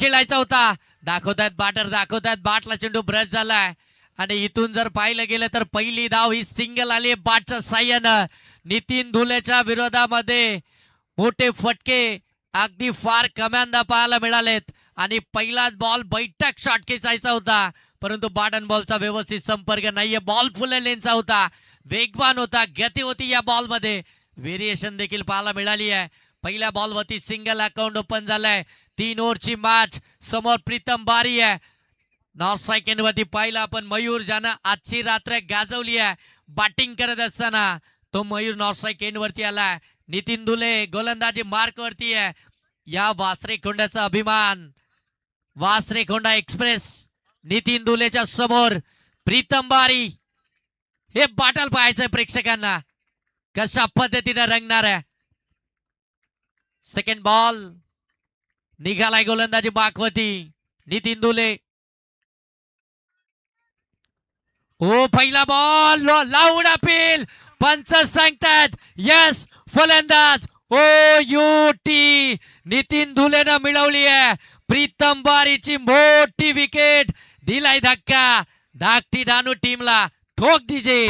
खेळायचा होता. दाखवतायत बॅटर, दाखवतायत बॅटला चेंडू ब्रश झालाय आणि इथून जर पाहिलं गेलं तर पहिली धाव ही सिंगल आली बॅटच्या साह्यानं. नितीन धुलेच्या विरोधामध्ये मोठे फटके अगदी फार कम्यांदा पाहायला मिळालेत आणि पहिलाच बॉल बैठक शॉट खेचायचा होता, परंतु बॅट बॉलचा व्यवस्थित संपर्क नाहीये. बॉल फुल लेनचा होता, वेगवान होता, गती होती या बॉल मध्ये. व्हेरिएशन देखील पाहायला मिळाली आहे. पहिल्या बॉलवरती सिंगल अकाउंट ओपन झालाय. 3 ओव्हरची मॅच. समोर प्रीतम बारी आहे. नॉर्थ सेकंड वरती पाहिला आपण मयूर, ज्यानं आजची रात्र गाजवली आहे बॅटिंग करत असताना. तो मयूर नॉर्थ सेकंड वरती आलाय. नितीन धुले गोलंदाजी मार्क वरती आहे. या वासरेखोंड्याचा अभिमान, वासरेखोंडा एक्सप्रेस. नितीन धुलेच्या समोर प्रीतम बारी. हे बाटल पाहायचंय प्रेक्षकांना कशा पद्धतीने रंगणार आहे. सेकंड बॉल निघालाय गोलंदाजी मार्कवरती. नितीन धुले. हो पहिला बॉल लावून अपील. पंच सांगतात यस फलंदाज ओ यू टी. नितीन धुलेनं मिळवली आहे प्रीतम बारीची मोठी विकेट. दिलाय धक्का धाकटी डानू टीमला. ठोक डीजे.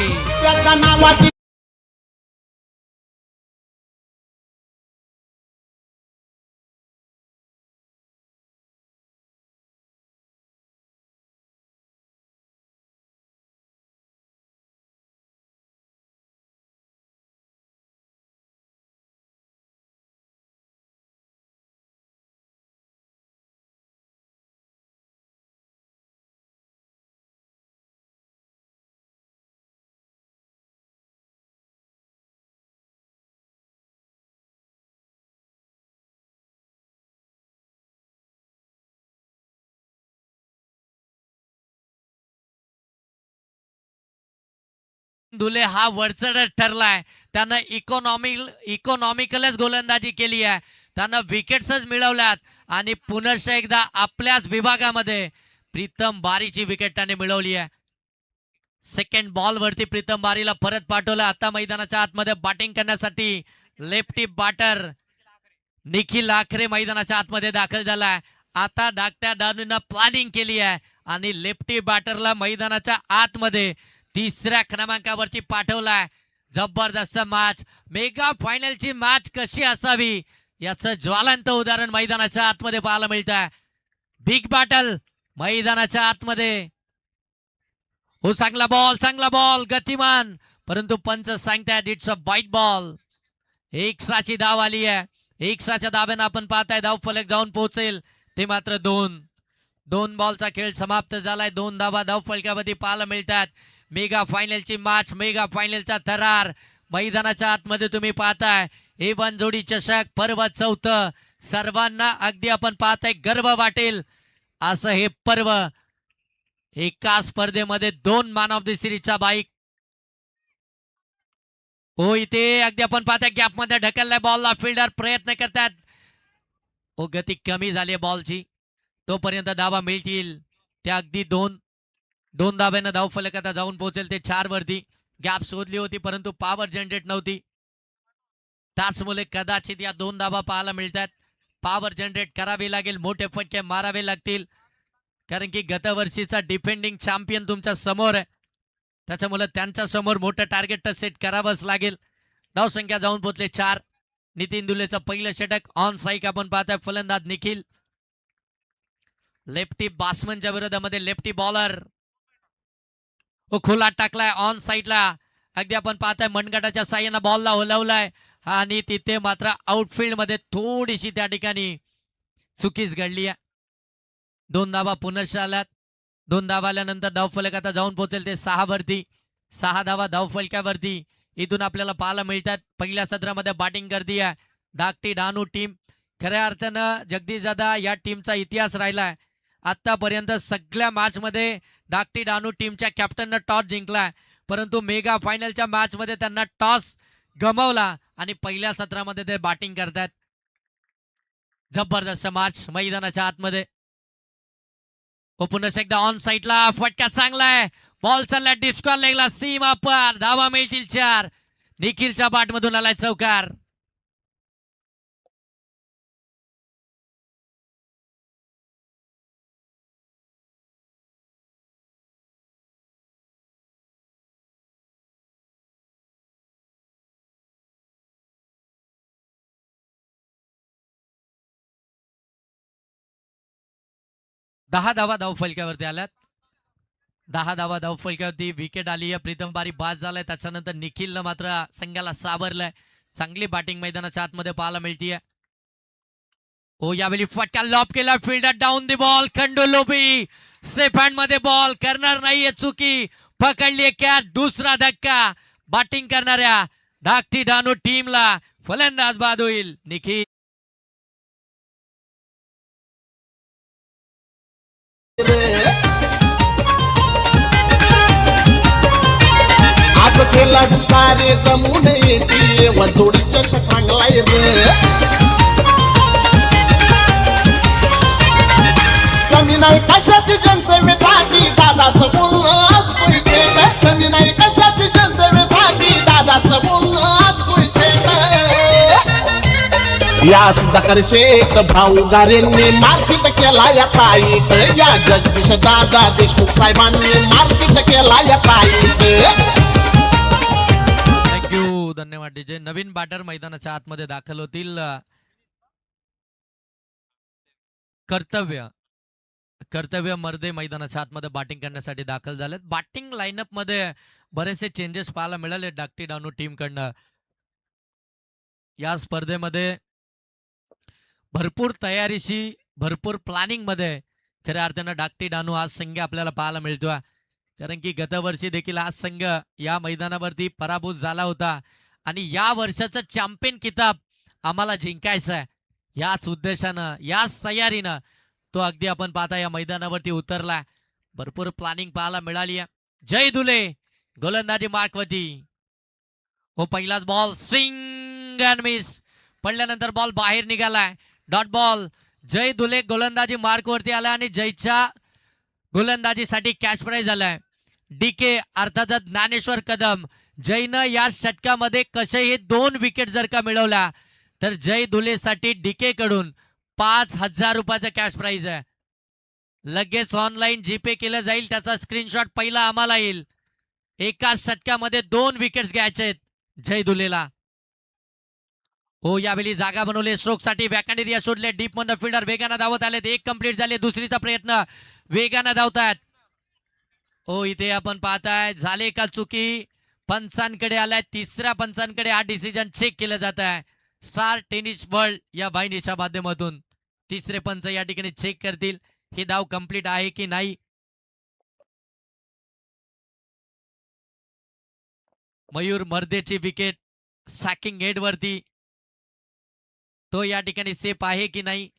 धुले हा वरचढ ठरलाय. त्यानं इकॉनॉमिकलच गोलंदाजी केली आहे. त्यानं विकेट्सच मिळवल्यात आणि पुनश्च एकदा आपल्याच विभागामध्ये प्रीतम बारीची विकेट त्याने मिळवली आहे. सेकंड बॉल वरती प्रीतम बारीला परत पाठवलं. आता मैदानाच्या आतमध्ये बॅटिंग करण्यासाठी लेफ्टी बॅटर निखिल आखरे मैदानाच्या आतमध्ये दाखल झालाय. आता धाकट्या डानूनं प्लॅनिंग केली आहे आणि लेफ्टी बॅटरला मैदानाच्या आतमध्ये तिसऱ्या क्रमांकावरती पाठवलाय. जबरदस्त मॅच. मेगा फायनलची मॅच कशी असावी याचं ज्वलंत उदाहरण मैदानाच्या आतमध्ये पाहायला मिळत आहे. बिग बॅटल मैदानाच्या आतमध्ये. हो चांगला बॉल गतिमान, परंतु पंच सांगतायत इट्स अ वाईट बॉल. एक्स्ट्राची धाव आली आहे. एक्स्ट्राच्या धाब्यानं आपण पाहताय धाव फलक जाऊन पोहोचेल ते मात्र 2 बॉलचा खेळ समाप्त झालाय. 2 धावा धाव फलकामध्ये पाहायला मिळतात. मेगा फायनलची मॅच, मेगा फायनलचा थरार मैदानाच्या आतमध्ये तुम्ही पाहताय. A1 जोडी चषक पर्व 4. सर्वांना अगदी आपण पाहताय गर्व वाटेल असं हे पर्व. एका स्पर्धेमध्ये 2 मॅन ऑफ द सिरीजचा बाईक. हो इथे अगदी आपण पाहताय गॅप मध्ये ढकललाय बॉलला. फिल्डर प्रयत्न करतात. हो गती कमी झाली बॉलची. तोपर्यंत धावा मिळतील त्या अगदी 2 धाब्यानं धाव फलक आता जाऊन पोहोचेल ते 4 वरती. गॅप शोधली होती परंतु पॉवर जनरेट नव्हती. त्याचमुळे कदाचित या 2 धावा पाहायला मिळतात. पॉवर जनरेट करावी लागेल, मोठे फटके मारावे लागतील, कारण की गतवर्षीचा डिफेंडिंग चॅम्पियन तुमच्या समोर आहे. त्याच्यामुळे त्यांच्या समोर मोठं टार्गेट तर सेट करावंच लागेल. धावसंख्या जाऊन पोहोचले 4. नितीन धुलेचं पहिलं षटक ऑन स्ट्राईक आपण पाहताय. फलंदाज निखिल. लेफ्टी बॅट्समनच्या विरोधामध्ये लेफ्टी बॉलर. खुला टाकलाय ऑन साईडला. अगदी आपण पाहताय मनगटाच्या साह्यानं बॉलला हलवलाय आणि तिथे मात्र आउटफील्ड मध्ये थोडीशी त्या ठिकाणी चुकीच घडली आहे. 2 धावा पुनश्च आल्यात. 2 धावा आल्यानंतर धावफलक आता जाऊन पोहोचेल ते 6 वरती. 6 धावा धावफलकावरती इथून आपल्याला पाहायला मिळतात. पहिल्या सत्रामध्ये बॅटिंग करते आहे धाकटी डानू टीम. खऱ्या अर्थानं जगदीश दादा या टीमचा इतिहास राहिलाय. आतापर्यंत सगळ्या मॅच मध्ये धाकटी डानू टीमच्या कॅप्टननं टॉस जिंकलाय, परंतु मेगा फायनलच्या मॅच मध्ये त्यांना टॉस गमावला आणि पहिल्या सत्रामध्ये ते बॅटिंग करतात. जबरदस्त मॅच मैदानाच्या आतमध्ये. पुन्हा एकदा ऑन साईडला फटका चांगला आहे. बॉल चालला डिस्कॉल लेगला सीमा पार. धावा मिळतील 4. निखिलच्या बॅट मधून आलाय चौकार. 10 धावा धावफलक्यावरती आल्यात. 10 धावा धावफलक्यावरती विकेट आली आहे. प्रीतम बारी बाद झालाय. त्याच्यानंतर निखिलनं मात्र संघाला सावरलंय. चांगली बॅटिंग मैदानाच्या आतमध्ये पाहायला मिळतीये. ओ यावेळी फटका लॉब केला. Fielder down the ball. Khandu lobby safe hand मध्ये बॉल करणार नाहीये चुकी. पकडली कॅच. दुसरा धक्का बॅटिंग करणाऱ्या धाकटी डानू टीमला. फलंदाज बाद होईल निखिल. आज खेळाडू सारे जमून येते वंदोडीच्या शटांगलाय रे. कमी नाही कशाची जनसेवेसाठी दादाचं बोलणं असतोय ते. कमी नाही कशाची जनसेवेसाठी दादाचं बोलणं असतोय ते. या सुधाकर शेठ भाऊ गारेंनी मार्केट केला या ताईत. या जगदीश दादा देशमुख साहेबांनी मार्केट केला या ताईत. थँक्यू धन्यवाद डीजे. नवीन बॅटर मैदानाच्या आतमध्ये दाखल होतील. कर्तव्य मर्दे मैदानाच्या आतमध्ये बॅटिंग करण्यासाठी दाखल झालेत. बॅटिंग लाईनअप मध्ये बरेचसे चेंजेस पाहायला मिळाले डाकटी डानू टीम कडनं. या स्पर्धेमध्ये भरपूर तयारीशी भरपूर प्लॅनिंग मध्ये खऱ्या अर्थानं डाकटी डानू आज संघ आपल्याला पाहायला मिळतोय. कारण की गतवर्षी देखील हा संघ या मैदानावरती पराभूत झाला होता आणि या वर्षाचं चॅम्पियन किताब आम्हाला जिंकायचं आहे. याच उद्देशानं याच तयारीनं तो अगदी आपण पाहता या मैदानावरती उतरला. भरपूर प्लॅनिंग पाहायला मिळाली आहे. जय दुले गोलंदाजी मार्कवरती. हो पहिलाच बॉल स्विंग अँड मिस. पडल्यानंतर बॉल बाहेर निघालाय. Dot ball. जय दुले गोलंदाजी मार्कवरती आला आणि जयच्या गोलंदाजीसाठी कॅच प्राइज आलाय. डीके अर्थातच ज्ञानेश्वर कदम. जयनं या षटकामध्ये कसेही 2 विकेट जर का मिळवल्या तर जय दुलेसाठी डीके कडून 5,000 रुपयाचा कॅश प्राइज आहे. लगेच ऑनलाईन जीपे केलं जाईल. त्याचा स्क्रीनशॉट पहिला आम्हाला येईल. एकाच षटकामध्ये 2 विकेट्स घ्यायचे आहेत जय दुलेला. हो यावेळी जागा बनवले स्ट्रोक साठी. बॅकहँड एरिया सोडले. डीप मधनं फिल्डर वेगानं धावत आलेत. एक कंप्लीट झाले. दुसरीचा प्रयत्न वेगानं धावतायत. हो इथे आपण पाहताय झाले का चुकी. पंचांकडे आलाय. तिसऱ्या पंचांकडे हा डिसिजन चेक केलं जात आहे. स्टार टेनिस वर्ल्ड या वाहिनीच्या माध्यमातून तिसरे पंच या ठिकाणी चेक करतील ही धाव कंप्लीट आहे की नाही. मयूर मर्देची विकेट सॅकिंग हेड वरती. तो या ठिकाणी सेफ आहे की नाही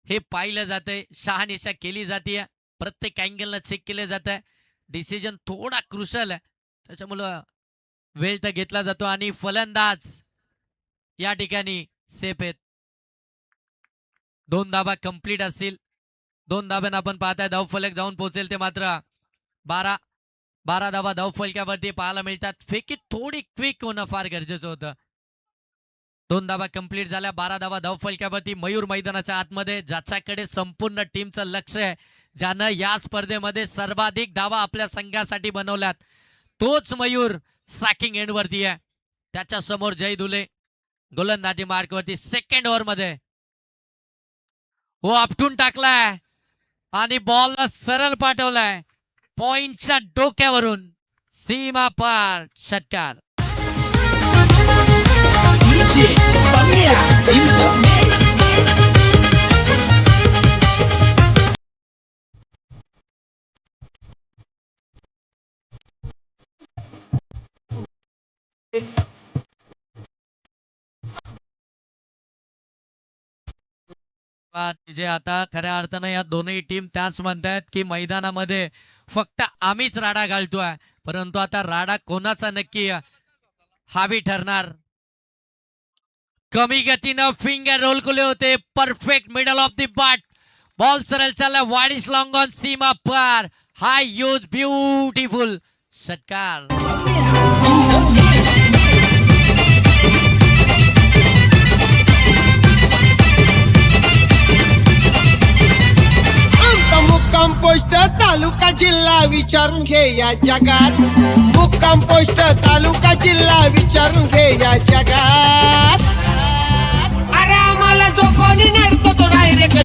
हे पाहिलं जातंय. शहानिशा केली जाते. प्रत्येक अँगलनं चेक केले जात आहे. डिसिजन थोडा क्रुशल आहे त्याच्यामुळं वेळ तर घेतला जातो आणि फलंदाज या ठिकाणी सेफ आहेत. 2 धाबा कंप्लीट असतील. 2 धाब्यानं आपण पाहताय धावफलक जाऊन पोहोचेल ते मात्र 12 धाबा धावफलक्यावरती पाहायला मिळतात. फेकी थोडी क्विक होणं फार गरजेचं होतं. 2 धाबा कंप्लीट झाल्या. 12 धाबा धावफलक्यावरती. मयूर मैदानाच्या आतमध्ये ज्याच्याकडे संपूर्ण टीमचं लक्ष आहे, ज्यानं या स्पर्धेमध्ये सर्वाधिक धावा आपल्या संघासाठी बनवल्यात, तोच मयूर सॅकिंग एंड वरती आहे. त्याच्या समोर जय दुले गोलंदाजी मार्कवरती. सेकंड ओव्हर मध्ये हो आपटून टाकलाय आणि बॉल सरळ पाठवलाय पॉइंटच्या डोक्यावरून. सीमा पार षटकार. जे आता खऱ्या अर्थानं या दोन्ही टीम त्याच म्हणतायत की मैदानामध्ये फक्त आम्हीच राडा घालतोय. परंतु आता राडा कोणाचा नक्की हावी ठरणार. कमी गतीनं फिंगर रोल केले होते. Perfect middle of the bat. Ball सरळ चालला. वाईड लॉंग ऑन सीमा पार. हाय यूज ब्युटिफुल षटकार. मुक्काम पोस्ट तालुका जिल्हा विचारून घे या जगात. मुक्काम पोस्ट तालुका जिल्हा विचारून घे या जगात. अरे आम्हाला जो कोणी नडतो तो डायरेक्ट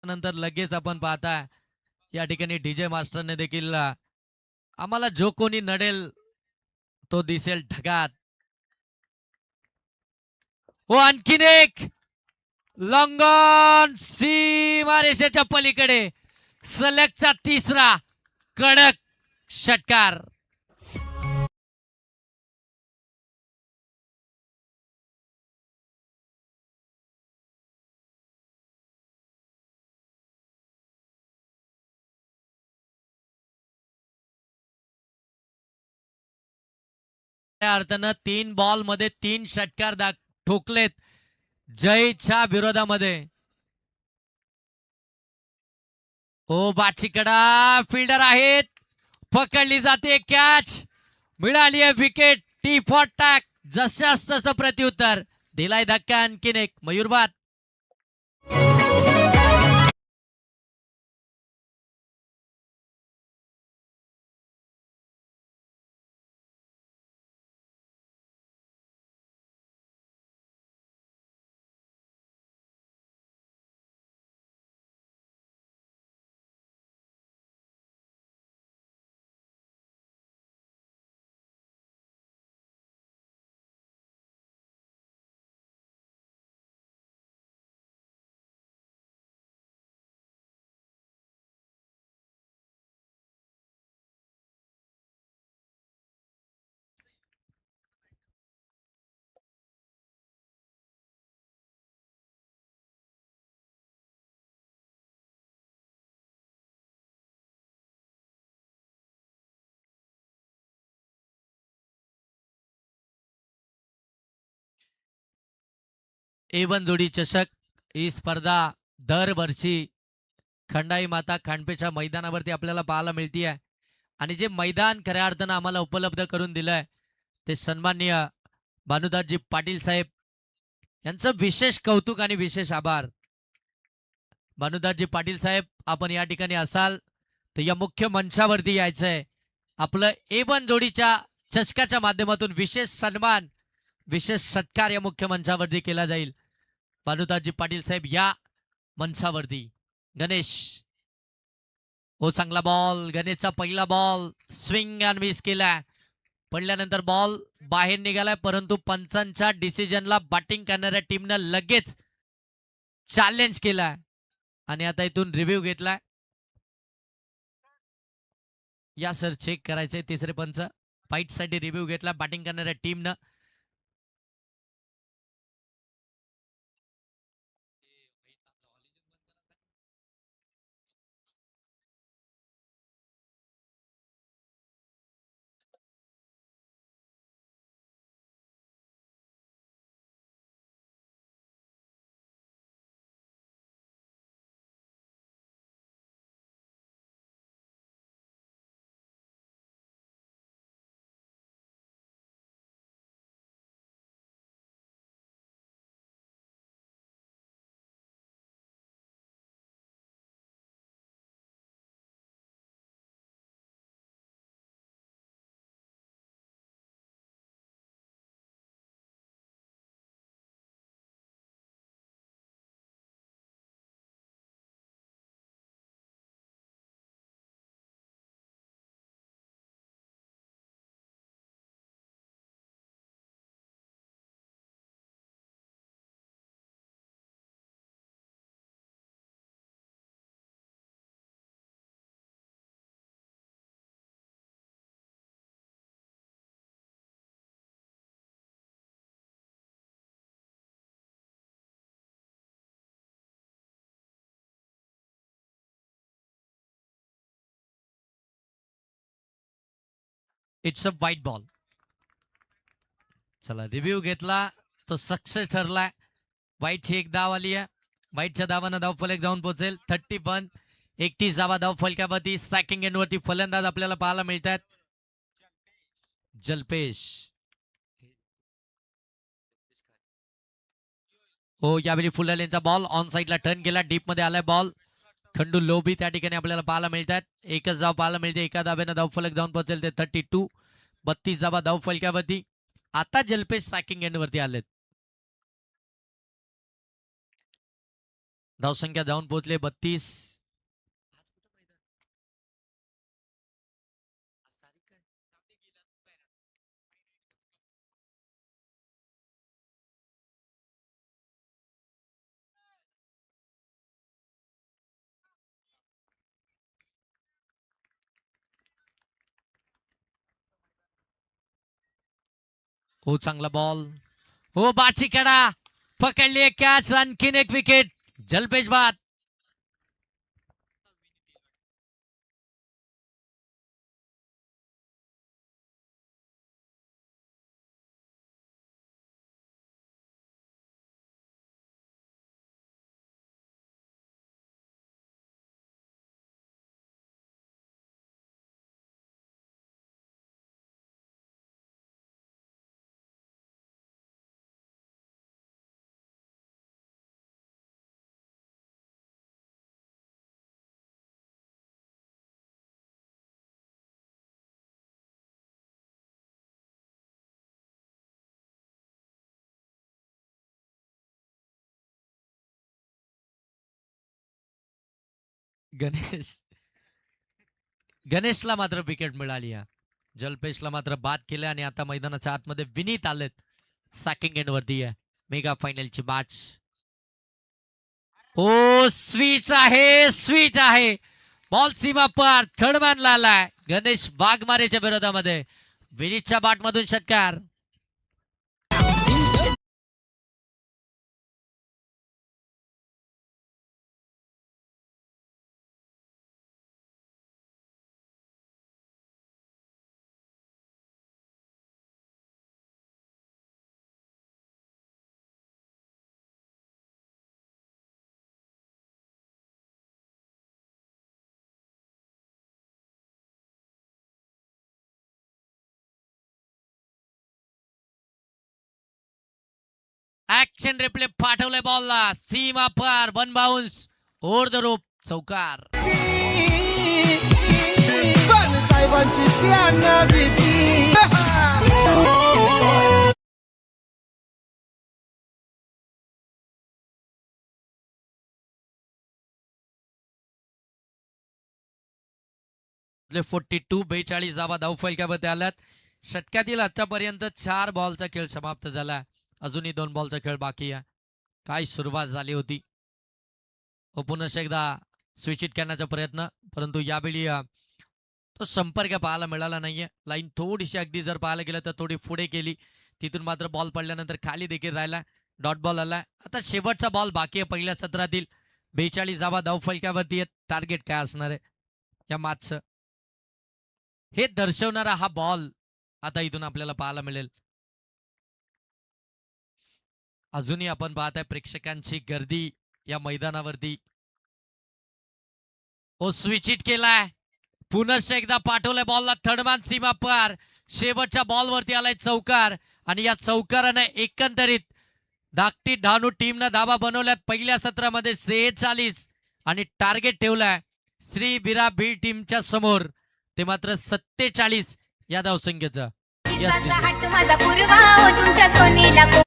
नंतर लगेच आपण पाहता या ठिकाणी डीजे मास्टरने देखील आम्हाला जो कोणी नडेल तो दिसेल ढगात. हो आणखीन एक लंगन सीमारेषेच्या पलीकडे सलगचा तिसरा कडक षटकार. त्या अर्थानं 3 बॉल मध्ये 3 षटकार ठोकलेत जयच्या विरोधामध्ये. ओ बाचीकडा फिल्डर आहेत, पकडली जाते कॅच, मिळाली आहे विकेट. टी फॉर टॅक, जशास तसं प्रत्युत्तर दिलाय धक्का. आणखीन एक मयूरबाद. A1 जोडी चषक ही स्पर्धा दरवर्षी खंडाई माता खांडपेच्या मैदानावरती आपल्याला पाहायला मिळते. आणि जे मैदान खऱ्या अर्थानं आम्हाला उपलब्ध करून दिलंय ते सन्माननीय भानुदासजी पाटील साहेब यांचं विशेष कौतुक आणि विशेष आभार. भानुदासजी पाटील साहेब, आपण या ठिकाणी असाल तर या मुख्य मंचावरती यायचंय. आपलं A1 जोडीच्या चषकाच्या माध्यमातून विशेष सन्मान, विशेष सत्कार या मुख्य मंचावरती केला जाईल. भानुदासजी पाटील साहेब या मंचावरती. गणेश, हो चांगला बॉल, गणेशचा पहिला बॉल स्विंग आणि मिस केला. पडल्यानंतर बॉल बाहेर निघालाय, परंतु पंचांच्या डिसिजनला बॅटिंग करणाऱ्या टीमनं लगेच चॅलेंज केलाय आणि आता इथून रिव्ह्यू घेतलाय. या सर चेक करायचंय तिसरे पंच. फाईट साठी रिव्ह्यू घेतला बॅटिंग करणाऱ्या टीमनं. इट्स अ वाईट बॉल. चला रिव्ह्यू घेतला तो सक्सेस ठरलाय. वाईटची एक धाव आली आहे. वाईटच्या धावानं धावफलक जाऊन पोहोचेल 31. 31 धावा धाव फलकावरती. स्ट्रायकिंग एंडवरती फलंदाज आपल्याला पाहायला मिळतात. जल्पेश, हो यावेळी फुलालेंचा बॉल ऑन साईडला टर्न केला, डीप मध्ये आलाय बॉल. खंडू लोबी त्या ठिकाणी आपल्याला पाहायला मिळतात. एकच धाव पाहायला मिळते. एका धाब्यानं धावफलक जाऊन पोहोचेल ते 32. 32 धावा धाव फलकावरती. आता जल्पेश स्ट्रायकिंग एंडवरती आलेत. धावसंख्या जाऊन पोहोचले 32. हो चांगला बॉल. हो बाची कडा पकडली कॅच. आणखीन एक विकेट जल्पेश बाद. गणेश गणेशला मात्र विकेट मिळाली आहे. जल्पेशला मात्र बाद केलं आणि आता मैदानाच्या आतमध्ये विनीत आलेत. सॅकिंग एंड वरती आहे मेगा फायनलची मॅच. ओ स्वीट आहे, स्वीट आहे. बॉल सीमा पार थर्ड मॅनला आलाय गणेश वाघमारेच्या विरोधामध्ये. विनीतच्या बाट मधून षटकार. ऍक्शन रिप्ले पाठवलंय बॉलला सीमा पार. One bounce over the rope चौकार. साहेबांची त्यांना भीती. आपले 42 42 जावा धाव फलक्यामध्ये आल्यात. षटकातील आतापर्यंत 4 बॉलचा खेळ समाप्त झाला. अजूनही 2 बॉलचा खेळ बाकी आहे. काय सुरुवात झाली होती. पुन्हा एकदा स्विच इट करण्याचा प्रयत्न, परंतु यावेळी तो संपर्क पाहायला मिळाला नाहीये. लाईन थोडीशी अगदी जर पाहायला गेलं तर थोडी पुढे केली, तिथून मात्र बॉल पडल्यानंतर खाली देखील राहिला. डॉट बॉल आला. आता शेवटचा बॉल बाकी आहे पहिल्या सत्रातील. 42 जावा धाव फलक्यावरती आहेत. टार्गेट काय असणार आहे या मॅचचं हे दर्शवणारा हा बॉल आता इथून आपल्याला पाहायला मिळेल. अजूनही आपण पाहताय प्रेक्षकांची गर्दी या मैदानावरती. ओ स्विच इट केलाय. पुन्हा एकदा पाठवलाय बॉलला थर्डमॅन सीमा पार. शेवटच्या बॉलवरती आलाय चौकार आणि या चौकाराने एकंदरीत धाकटी डहाणू टीमनं धाबा बनवल्यात. पहिल्या सत्रामध्ये 46 आणि टार्गेट ठेवलाय श्री बिरा बीड टीमच्या समोर ते मात्र 47 या धावसंख्येचं. माझा पूर्वा तुमच्या सोनीला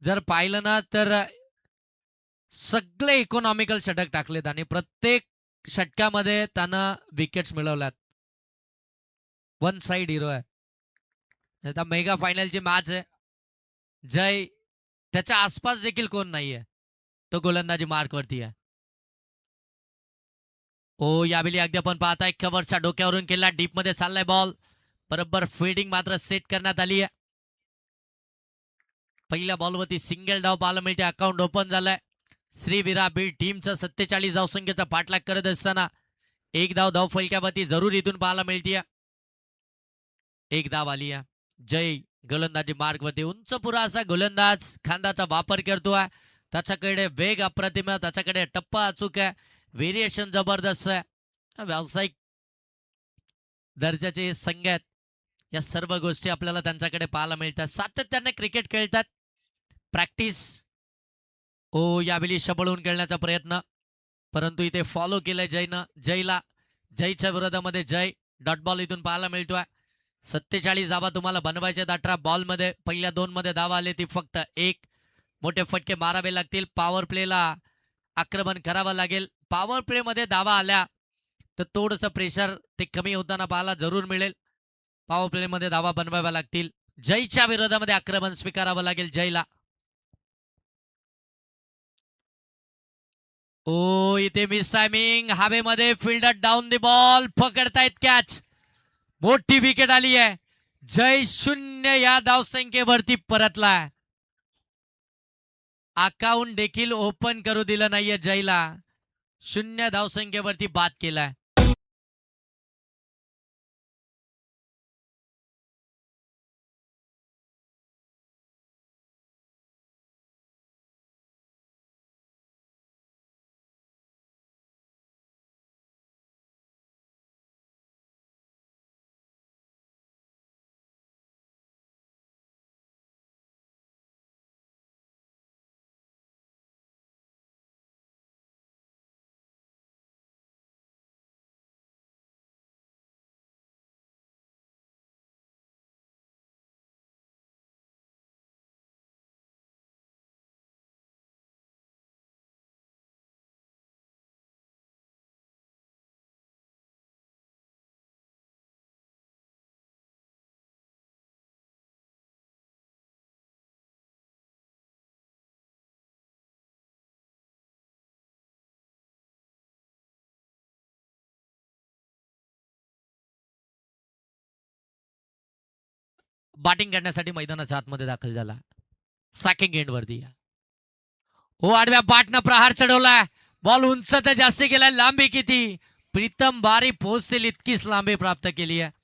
जर पाहिलं ना तर सगळे इकॉनॉमिकल षटक टाकलेत आणि प्रत्येक षटकामध्ये त्यानं विकेट्स मिळवल्यात. वन साइड हिरो आहे. आता मेगा फायनलची मॅच आहे. जय त्याच्या आसपास देखील कोण नाहीये. तो गोलंदाजी मार्कवरती आहे. ओ यावेळी अगदी आपण पाहताय कव्हरच्या डोक्यावरून केला डीप मध्ये चाललाय बॉल. बरोबर फिल्डिंग मात्र सेट करण्यात आली आहे. पहिल्या बॉलवरती सिंगल डाव पाहायला मिळते. अकाउंट ओपन झालंय. श्रीवीरा बीड टीमचा 47 धावसंख्येचा पाठलाग करत असताना एक धाव फलक्यावरती जरूर इथून पाहायला मिळते. एक धाव आली आहे. जय गोलंदाजी मार्गवरती उंच पुरा असा गोलंदाज खांदाचा वापर करतोय. त्याच्याकडे वेग अप्रतिम, त्याच्याकडे टप्पा अचूक आहे, व्हेरिएशन जबरदस्त आहे. व्यावसायिक दर्जाचे संघ आहेत. या सर्व गोष्टी आपल्याला त्यांच्याकडे पाहायला मिळतात. सातत्याने क्रिकेट खेळतात. प्रॅक्टिस. ओ यावेळी शबळून खेळण्याचा प्रयत्न, परंतु इथे फॉलो केलंय जयनं. जयच्या विरोधामध्ये जय डॉट बॉल इथून पाहायला मिळतोय. 47 धावा तुम्हाला बनवायच्या 18 बॉलमध्ये. पहिल्या 2 मध्ये धावा आले ती फक्त 1. मोठे फटके मारावे लागतील. पॉवर प्लेला आक्रमण करावं लागेल. पॉवर प्ले मध्ये धावा आल्या तर थोडंसं प्रेशर ते कमी होताना पाहायला जरूर मिळेल. पॉवर प्ले मध्ये धावा बनवाव्या लागतील. जयच्या विरोधामध्ये आक्रमण स्वीकारावं लागेल जयला. ओ इथे मिस टायमिंग. हवेमध्ये फिल्डर डाऊन द बॉल पकडतायत कॅच. मोठी विकेट आली आहे. जय 0 या धावसंख्येवरती परतलाय. अकाउंट देखील ओपन करू दिलं नाहीये जयला. 0 धावसंख्येवरती बाद केलाय. बॅटिंग करण्यासाठी मैदानाच्या आतमध्ये दाखल झाला. सॅकिंग एंड वरती. हो आडव्या बॅटनं प्रहार चढवलाय. बॉल उंच तर जास्त गेलाय. लांबी किती? प्रीतम बारी पोहोचतील इतकीच लांबी प्राप्त केली आहे.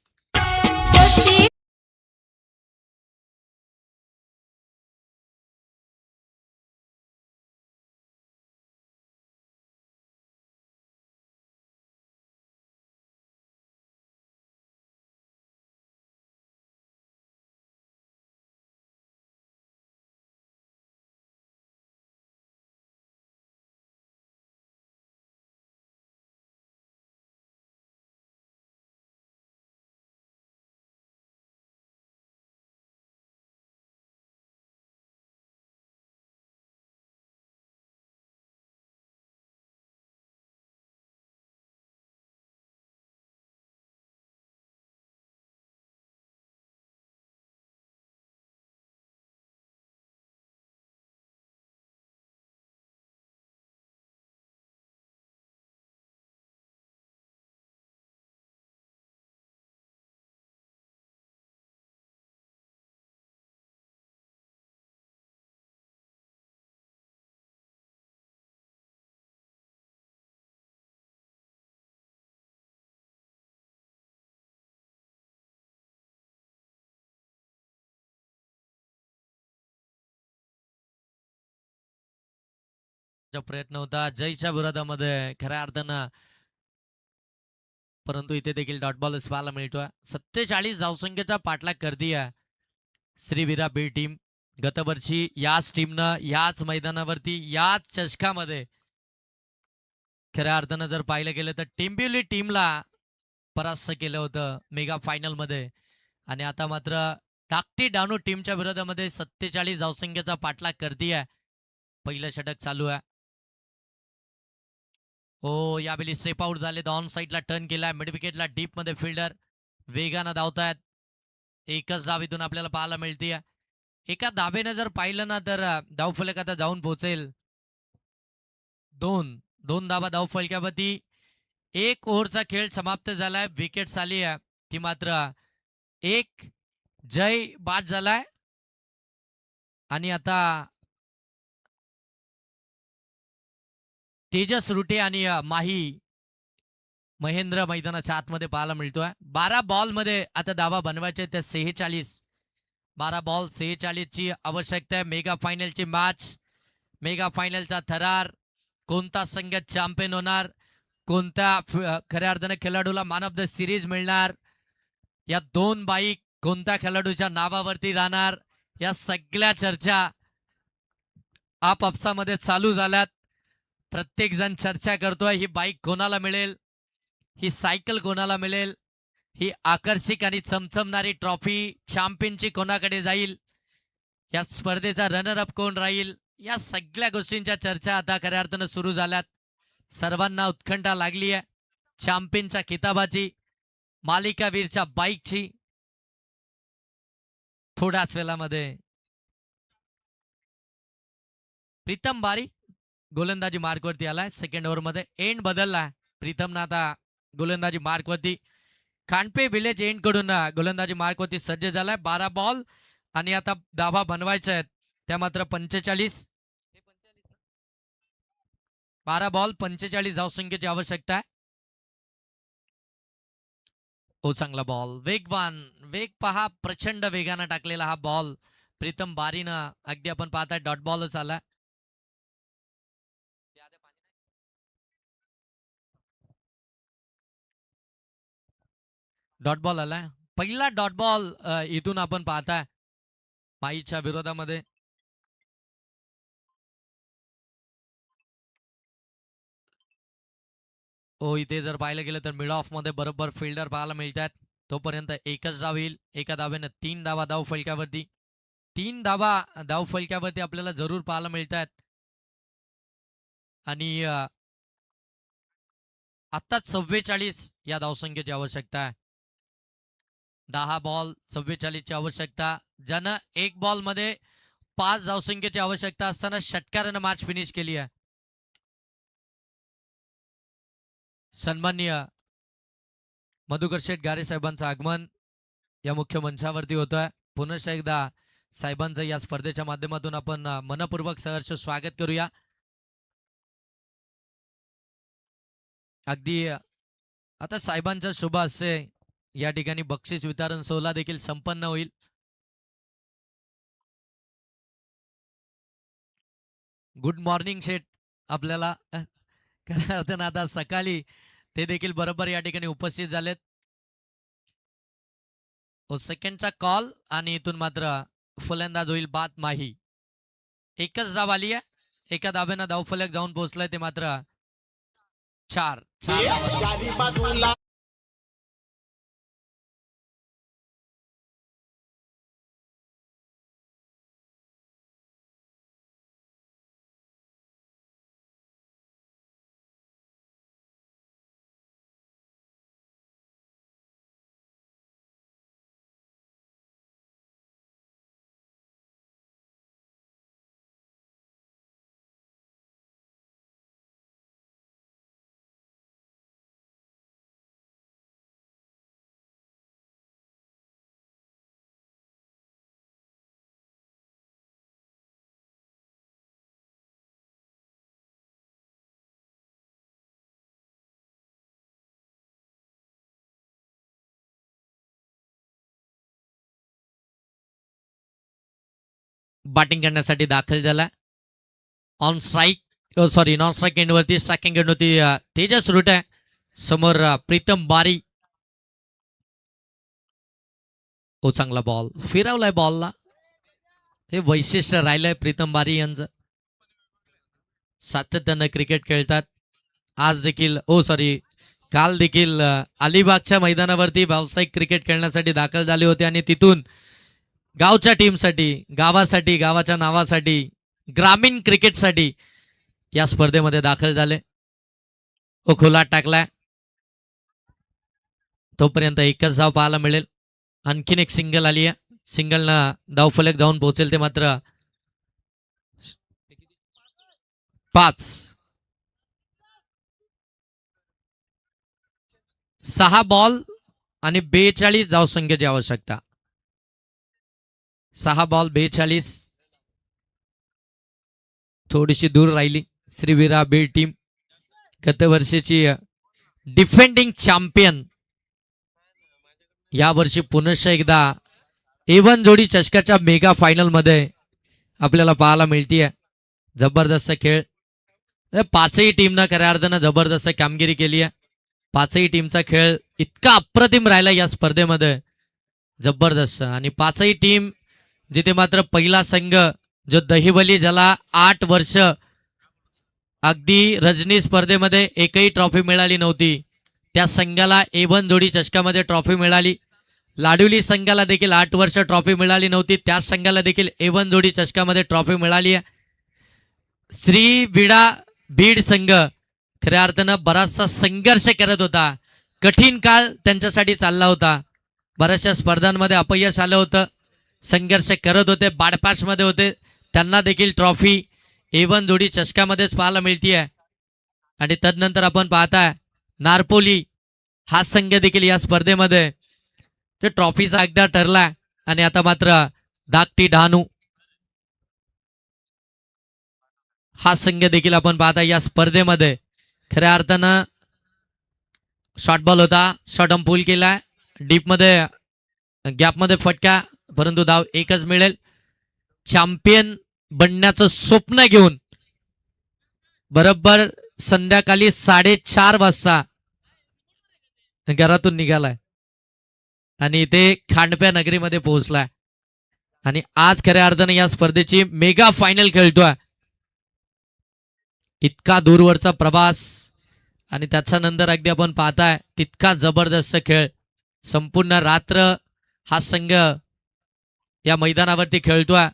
प्रयत्न होता जयच्या विरोधामध्ये खऱ्या अर्थानं, परंतु इथे देखील डॉट बॉल पाहायला मिळतोय. 47 धावसंख्येचा पाठलाग करती आहे श्रीवीरा बी टीम. गतवर्षी याच टीमनं याच मैदानावरती याच चषकामध्ये खऱ्या अर्थानं जर पाहिलं गेलं तर टेंबिवली टीमला परास्त केलं होतं मेगा फायनल मध्ये. आणि आता मात्र धाकटी डानू टीमच्या विरोधामध्ये 47 धावसंख्येचा पाठलाग करतीये. पहिलं षटक चालू आहे. हो, यावेळी सेफ आउट झाले. ऑन साईडला टर्न केलाय. मिड विकेटला डीप मध्ये फिल्डर वेगानं धावतायत. एकच धाव इथून आपल्याला पाहायला मिळते. एका धावेनं जर पाहिलं ना तर धावफलक आता जाऊन पोहोचेल. दोन धावा धावफलकावरती. 1 ओव्हरचा खेळ समाप्त झालाय. विकेट आली आहे ती मात्र एक जय बाद झालाय. आणि आता तेजस रुटे आणि माही महेंद्र मैदानाच्या आतमध्ये पाहायला मिळतोय. 12 बॉल मध्ये आता धावा बनवायचे त्या 46. 12 बॉल 46 ची आवश्यकता आहे. मेगा फायनलची मॅच, मेगा फायनलचा थरार. कोणता संघ चॅम्पियन होणार, कोणत्या खऱ्या अर्थाने खेळाडूला मॅन ऑफ द सिरीज मिळणार, या 2 बाईक कोणत्या खेळाडूच्या नावावरती राहणार, या सगळ्या चर्चा आपापसामध्ये चालू झाल्यात. प्रत्येक जण चर्चा करतोय ही बाईक कोणाला मिळेल, ही सायकल कोणाला मिळेल, ही आकर्षक आणि चमचमणारी ट्रॉफी चॅम्पियनची कोणाकडे जाईल, या स्पर्धेचा रनर अप कोण राहील, या सगळ्या गोष्टींच्या चर्चा आता खऱ्या अर्थानं सुरू झाल्यात. सर्वांना उत्कंठा लागली आहे चॅम्पियनच्या किताबाची, मालिकावीरच्या बाईकची. थोड्याच वेळामध्ये प्रीतम बारी गोलंदाजी मार्कवरती आलाय. सेकंड ओव्हर मध्ये एंड बदललाय. प्रीतमनं आता गोलंदाजी मार्कवरती, खांडपे विलेज एंड कडून गोलंदाजी मार्कवरती सज्ज झालाय. 12 बॉल आणि आता धावा बनवायच्या आहेत त्या मात्र 45. 12 बॉल 45 धावसंख्येची आवश्यकता आहे. ओ चांगला बॉल, वेगवान, वेग पहा, प्रचंड वेगानं टाकलेला हा बॉल प्रीतम बारीनं. अगदी आपण पाहताय डॉट बॉलच आला. डॉट बॉल आलाय. पहिला डॉट बॉल इथून आपण पाहताय माईच्या विरोधामध्ये. हो, इथे जर पाहिलं गेलं तर मिड ऑफ मध्ये बरोबर फिल्डर पाहायला मिळतात. तोपर्यंत एकच धाव येईल. एका धावेनं 3 धावा धाव फलकावरती. 3 धावा धाव फलकावरती आपल्याला जरूर पाहायला मिळतात. आणि आता 44 या धावसंख्येची आवश्यकता आहे. 10 बॉल 44 ची आवश्यकता. ज्यानं 1 बॉल मध्ये 5 धावसंख्येची आवश्यकता असताना षटकारानं मॅच फिनिश केली आहे. सन्माननीय मधुकर शेठ गारे साहेबांचं आगमन या मुख्य मंचावरती होतंय. पुन्हा एकदा साहेबांचं या स्पर्धेच्या माध्यमातून आपण मनपूर्वक सहर्ष स्वागत करूया. अगदी आता साहेबांच्या शुभ हस्ते या ठिकाणी बक्षीस वितरण सोहळा देखील संपन्न होईल. गुड मॉर्निंग शेठ आपल्याला. खऱ्या अर्थानं आता सकाळी ते देखील बरोबर या ठिकाणी उपस्थित झालेत. सेकंडचा कॉल आणि इथून मात्र फलंदाज होईल बाद माही. एकच धाव आली आहे. एका धावेनं धावफलक जाऊन पोहोचलाय ते मात्र 4. चारी बाजूला बॅटिंग करण्यासाठी दाखल झाला. On strike sorry non strike एंडवरती, स्ट्रायकिंग एंडवरती तेजस रूट आहे. समोर प्रीतम बारी. ओ चांगला बॉल फिरवलाय बॉलला. हे वैशिष्ट्य राहिलंय प्रीतम बारी यांचं. सातत्यानं क्रिकेट खेळतात. आज देखील काल देखील अलिबागच्या मैदानावरती व्यावसायिक क्रिकेट खेळण्यासाठी दाखल झाले होते आणि तिथून गावच्या टीमसाठी, गावासाठी, गावाच्या नावासाठी, ग्रामीण क्रिकेटसाठी या स्पर्धेमध्ये दाखल झाले. खुला टाकलाय, तोपर्यंत एकच धाव पाहायला मिळेल. आणखीन एक सिंगल आली आहे. सिंगलनं धावफलक जाऊन पोहोचेल ते मात्र 5. 6 बॉल आणि 42 धावसंख्येची आवश्यकता. 6 बॉल 42. थोडीशी दूर राहिली श्रीवीरा बीड टीम, गतवर्षीची डिफेंडिंग चॅम्पियन. यावर्षी पुनश्च एकदा A1 जोडी चषकाच्या मेगा फायनल मध्ये आपल्याला पाहायला मिळतीये. जबरदस्त खेळ, 5ही टीमनं खऱ्या अर्थानं जबरदस्त कामगिरी केली आहे. 5ही टीमचा खेळ इतका अप्रतिम राहिला या स्पर्धेमध्ये, जबरदस्त. आणि 5ही टीम जिथे मात्र पहिला संघ जो दहिवली, ज्याला 8 वर्ष अगदी रजनी स्पर्धेमध्ये एकही ट्रॉफी मिळाली नव्हती, त्या संघाला A1 जोडी चषकामध्ये ट्रॉफी मिळाली. लाडुली संघाला देखील 8 वर्ष ट्रॉफी मिळाली नव्हती, त्या संघाला देखील A1 जोडी चषकामध्ये ट्रॉफी मिळाली आहे. श्री विडा बीड संघ खऱ्या अर्थानं बराचसा संघर्ष करत होता. कठीण काळ त्यांच्यासाठी चालला होता. बऱ्याचशा स्पर्धांमध्ये अपयश आलं होतं, संघर्ष करत होते, बाडपाशमध्ये होते. त्यांना देखील ट्रॉफी A1 जोडी चषकामध्येच पाहायला मिळतीये. आणि तदनंतर आपण पाहताय नारपोली हा संघ देखील या स्पर्धेमध्ये ते ट्रॉफीचा एकदा ठरला. आणि आता मात्र धाकटी डहाणू हा संघ देखील आपण पाहता या स्पर्धेमध्ये. खऱ्या अर्थानं शॉर्ट बॉल होता, शॉर्ट अंपूल केला, डीप मध्ये गॅपमध्ये फटका, परंतु धाव एकच मिळेल. चॅम्पियन बनण्याचं स्वप्न घेऊन बरोबर संध्याकाळी 4:30 वाजता घरातून निघालाय आणि इथे खांडप्या नगरीमध्ये पोहोचलाय. आणि आज खऱ्या अर्थानं या स्पर्धेची मेगा फायनल खेळतोय. इतका दूरवरचा प्रवास आणि त्याच्यानंतर अगदी आपण पाहताय तितका जबरदस्त खेळ. संपूर्ण रात्र हा संघ या मैदानावरती खेळतोय.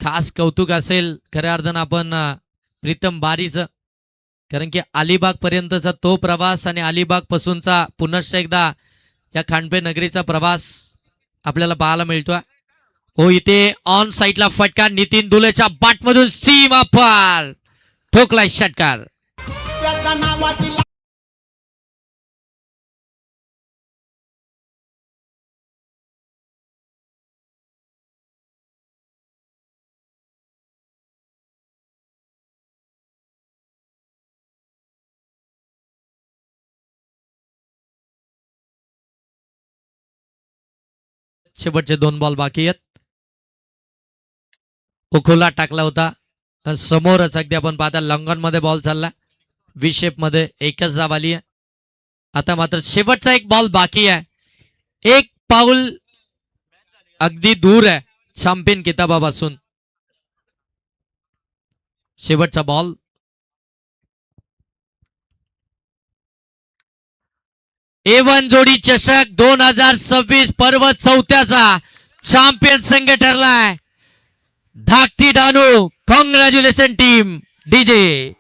खास कौतुक असेल खऱ्या अर्थानं आपण प्रीतम बारीचं, कारण की अलिबाग पर्यंतचा तो प्रवास आणि अलिबाग पासूनचा पुनश्च एकदा या खांडपे नगरीचा प्रवास आपल्याला पाहायला मिळतोय. इथे ऑन साईडला फटका, नितीन दुलेच्या बाटमधून सीमा पार ठोकलाय षटकार. त्याच्या नावाची शेवटचे 2 बॉल बाकी आहेत. उखोला टाकला होता समोरच, अगदी आपण पाहता लॉंगॉन मध्ये बॉल चालला, व्ही शेप मध्ये एकच धाव आली आहे. आता मात्र शेवटचा 1 बॉल बाकी आहे. 1 पाऊल अगदी दूर आहे चॅम्पियन किताबापासून. शेवटचा बॉल. A1 जोडी चषक 2026 पर्व 4थ्याचा चॅम्पियन संघ ठरलाय धाकटी डहाणू. Congratulation team. डीजे